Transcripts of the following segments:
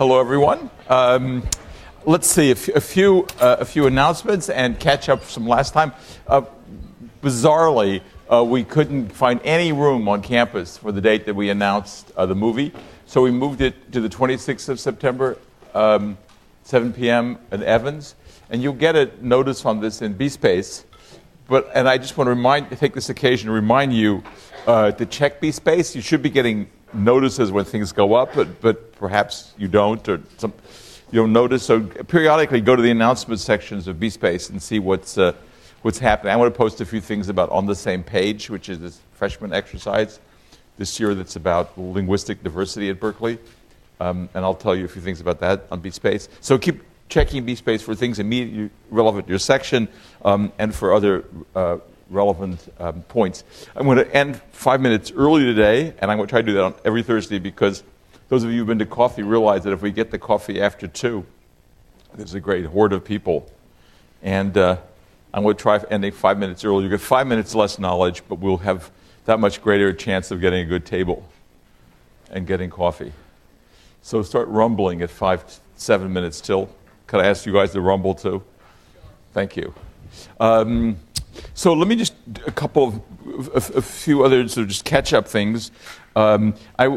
Hello, everyone. Let's see a few announcements and catch up from last time. Bizarrely, we couldn't find any room on campus for the date that we announced the movie, so we moved it to the 26th of September, 7 p.m. at Evans, and you'll get a notice on this in BSpace. And I just want to take this occasion to remind you to check BSpace. You should be getting notices when things go up, but perhaps you don't, or you don't notice. So periodically go to the announcement sections of BSpace and see what's happening. I want to post a few things about On the Same Page, which is this freshman exercise this year that's about linguistic diversity at Berkeley. And I'll tell you a few things about that on BSpace. So keep checking BSpace for things immediately relevant to your section and for other relevant points. I'm going to end 5 minutes early today, and I'm going to try to do that on every Thursday because those of you who've been to coffee realize that if we get the coffee after 2, there's a great horde of people. And I'm going to try ending 5 minutes early. You get 5 minutes less knowledge, but we'll have that much greater chance of getting a good table and getting coffee. So start rumbling at 7 minutes till. Could I ask you guys to rumble too? Thank you. So let me just a few other sort of just catch up things. I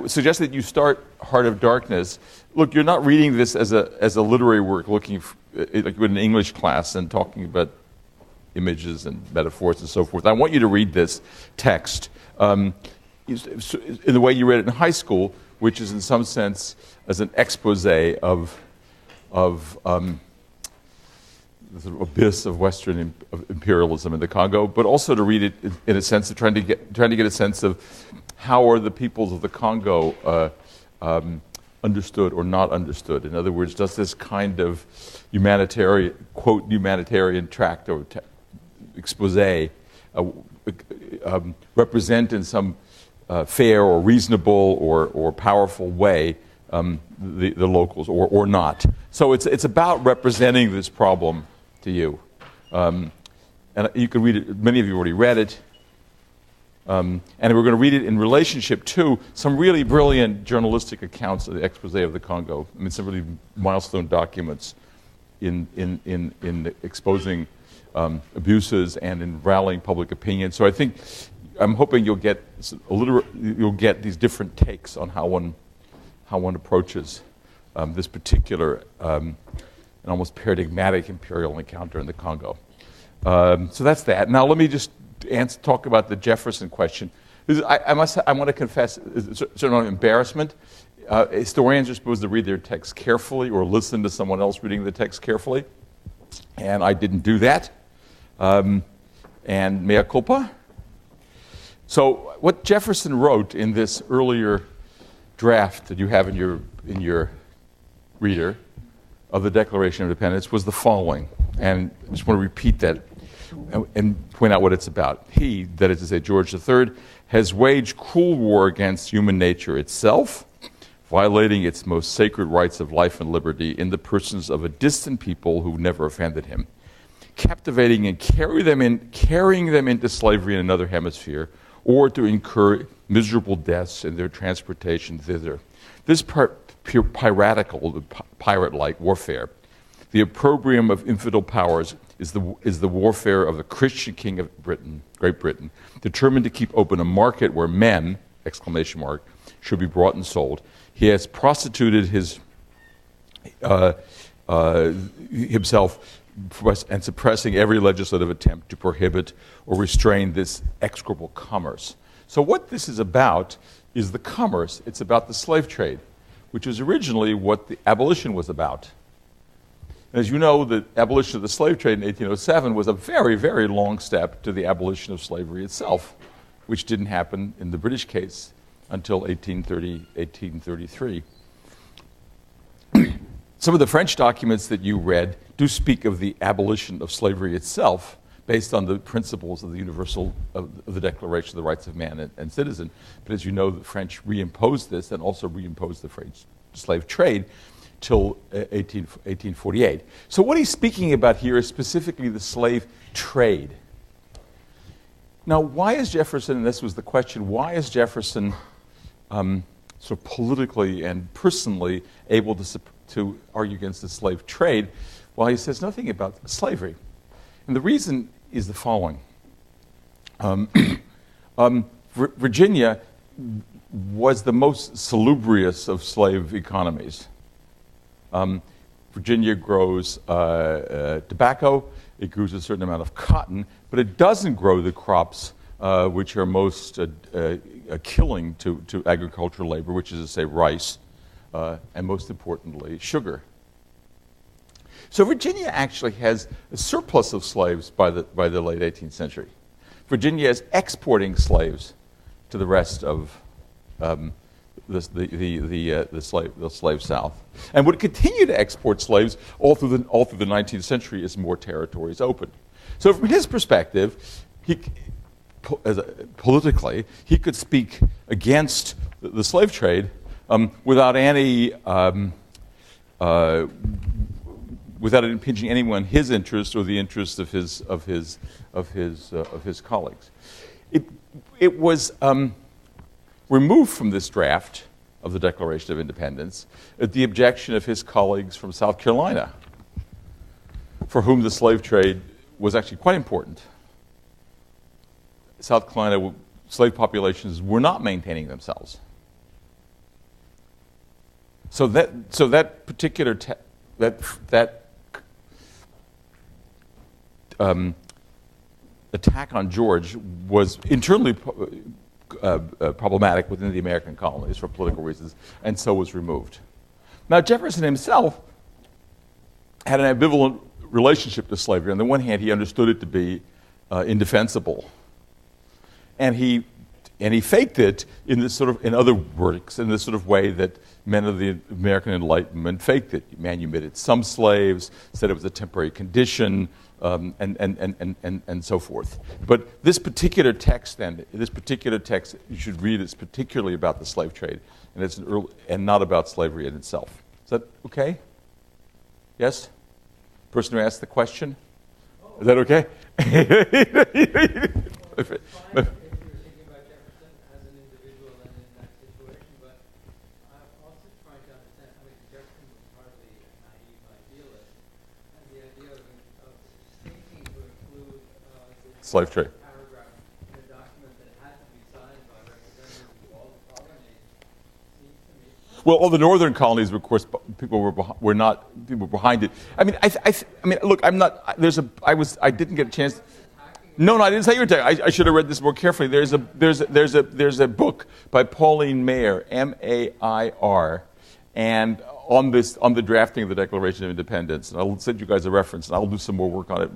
suggest that you start Heart of Darkness. Look, you're not reading this as a literary work, like in an English class and talking about images and metaphors and so forth. I want you to read this text in the way you read it in high school, which is in some sense as an expose of the sort of abyss of Western imperialism in the Congo, but also to read it in a sense of trying to get a sense of how are the peoples of the Congo understood or not understood. In other words, does this kind of humanitarian tract or expose represent in some fair or reasonable or powerful way the locals or not? So it's about representing this problem to you. And you can read it, many of you already read it. And we're going to read it in relationship to some really brilliant journalistic accounts of the expose of the Congo. I mean, some really milestone documents in exposing abuses and in rallying public opinion. So I'm hoping you'll get these different takes on how one approaches this particular and almost paradigmatic imperial encounter in the Congo. So that's that. Now let me just talk about the Jefferson question. I want to confess, it's a certain embarrassment. Historians are supposed to read their text carefully or listen to someone else reading the text carefully, and I didn't do that. And mea culpa. So what Jefferson wrote in this earlier draft that you have in your reader of the Declaration of Independence was the following, and I just want to repeat that and point out what it's about. He, that is to say George III, has waged cruel war against human nature itself, violating its most sacred rights of life and liberty in the persons of a distant people who never offended him, captivating and carrying them into slavery in another hemisphere, or to incur miserable deaths in their transportation thither. This pure piratical, pirate-like warfare, the opprobrium of infidel powers, is the warfare of the Christian king of Great Britain, determined to keep open a market where men, ! Should be bought and sold. He has prostituted himself and suppressing every legislative attempt to prohibit or restrain this execrable commerce. So what this is about is the commerce. It's about the slave trade, which was originally what the abolition was about. And as you know, the abolition of the slave trade in 1807 was a very, very long step to the abolition of slavery itself, which didn't happen in the British case until 1833. Some of the French documents that you read do speak of the abolition of slavery itself based on the principles of the Declaration of the Rights of Man and Citizen. But as you know, the French reimposed this and also reimposed the French slave trade till 1848. So what he's speaking about here is specifically the slave trade. Now, why is Jefferson, and this was the question, why is Jefferson sort of politically and personally able to argue against the slave trade, while he says nothing about slavery. And the reason is the following. Virginia was the most salubrious of slave economies. Virginia grows tobacco, it grows a certain amount of cotton, but it doesn't grow the crops which are most killing to agricultural labor, which is to say rice, and most importantly, sugar. So Virginia actually has a surplus of slaves by the late 18th century. Virginia is exporting slaves to the rest of the slave South, and would continue to export slaves all through the 19th century as more territories opened. So from his perspective, politically, he could speak against the slave trade without impinging anyone his interest or the interest of his colleagues. It was removed from this draft of the Declaration of Independence at the objection of his colleagues from South Carolina, for whom the slave trade was actually quite important. South Carolina slave populations were not maintaining themselves. So that particular attack on George was internally problematic within the American colonies for political reasons, and so was removed. Now, Jefferson himself had an ambivalent relationship to slavery. On the one hand, he understood it to be indefensible, and he faked it in this sort of, in other works, in this sort of way that men of the American Enlightenment faked it. Manumitted some slaves, said it was a temporary condition, and so forth. But this particular text, you should read. It's particularly about the slave trade, and not about slavery in itself. Is that okay? Yes? Person who asked the question? Is that okay? Slave trade. Paragraph in a document that had to be signed by representatives of all the colonies seems to me. Well, all the northern colonies, of course, people were behind it. I mean, look, I'm not. I didn't get a chance. No, I didn't say you were attacking. I should have read this more carefully. There's a book by Pauline Maier, M-A-I-R, and on the drafting of the Declaration of Independence, and I'll send you guys a reference, and I'll do some more work on it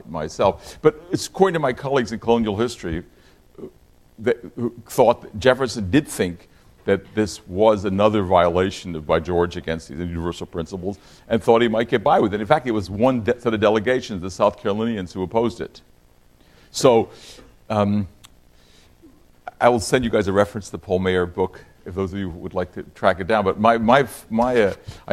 myself. But it's according to my colleagues in colonial history who thought that Jefferson did think that this was another violation by George against these universal principles, and thought he might get by with it. In fact, it was one set of delegations, the South Carolinians, who opposed it. So I will send you guys a reference to the Paul Maier book, if those of you would like to track it down. But I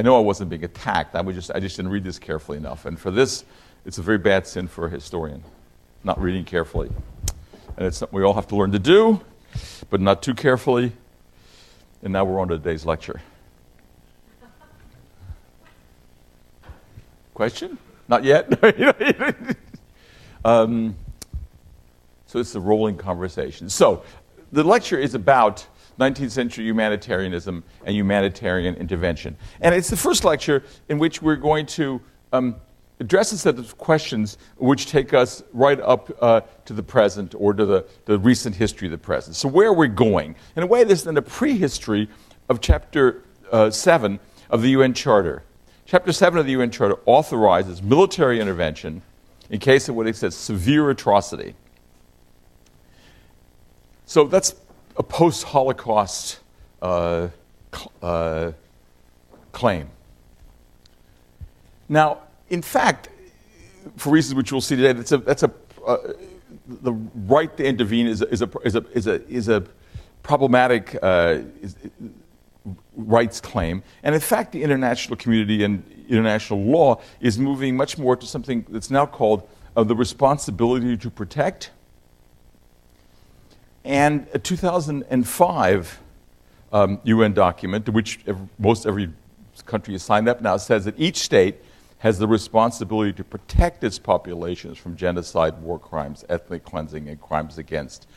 know I wasn't being attacked. I just didn't read this carefully enough. And for this, it's a very bad sin for a historian, not reading carefully. And it's something we all have to learn to do, but not too carefully. And now we're on to today's lecture. Question? Not yet? So it's a rolling conversation. So the lecture is about 19th century humanitarianism and humanitarian intervention. And it's the first lecture in which we're going to address a set of questions which take us right up to the present, or to the recent history of the present. So where are we going? In a way, this is in the prehistory of Chapter 7 of the UN Charter. Chapter 7 of the UN Charter authorizes military intervention in case of what it says severe atrocity. So that's a post-Holocaust claim. Now, in fact, for reasons which we'll see today, the right to intervene is a problematic rights claim, and in fact, the international community and international law is moving much more to something that's now called the responsibility to protect. And a 2005 UN document, to which most every country has signed up now, says that each state has the responsibility to protect its populations from genocide, war crimes, ethnic cleansing, and crimes against